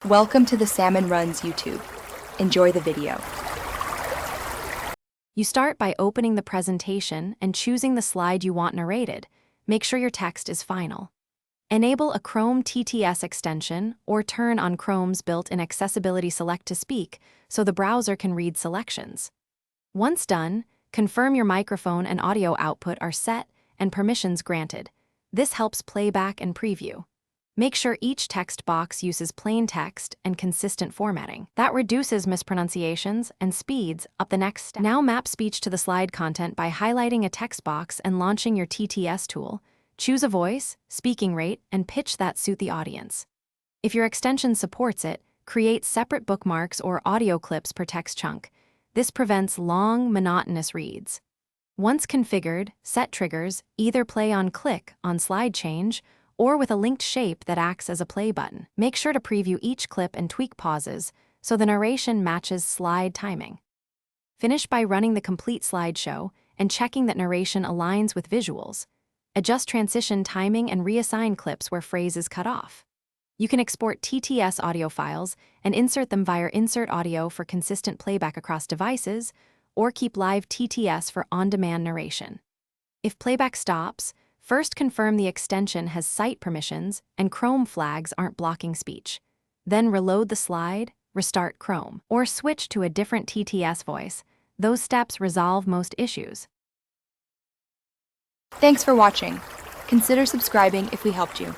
Welcome to the Salmon Runs YouTube. Enjoy the video. You start by opening the presentation and choosing the slide you want narrated. Make sure your text is final. Enable a Chrome TTS extension or turn on Chrome's built-in Accessibility Select to Speak so the browser can read selections. Once done, confirm your microphone and audio output are set and permissions granted. This helps playback and preview. Make sure each text box uses plain text and consistent formatting. That reduces mispronunciations and speeds up the next step. Now map speech to the slide content by highlighting a text box and launching your TTS tool. Choose a voice, speaking rate, and pitch that suit the audience. If your extension supports it, create separate bookmarks or audio clips per text chunk. This prevents long, monotonous reads. Once configured, set triggers either play on click on slide change or with a linked shape that acts as a play button. Make sure to preview each clip and tweak pauses so the narration matches slide timing. Finish by running the complete slideshow and checking that narration aligns with visuals. Adjust transition timing and reassign clips where phrases cut off. You can export TTS audio files and insert them via Insert Audio for consistent playback across devices, or keep live TTS for on-demand narration. If playback stops, first confirm the extension has site permissions and Chrome flags aren't blocking speech. Then reload the slide, restart Chrome, or switch to a different TTS voice. Those steps resolve most issues. Thanks for watching. Consider subscribing if we helped you.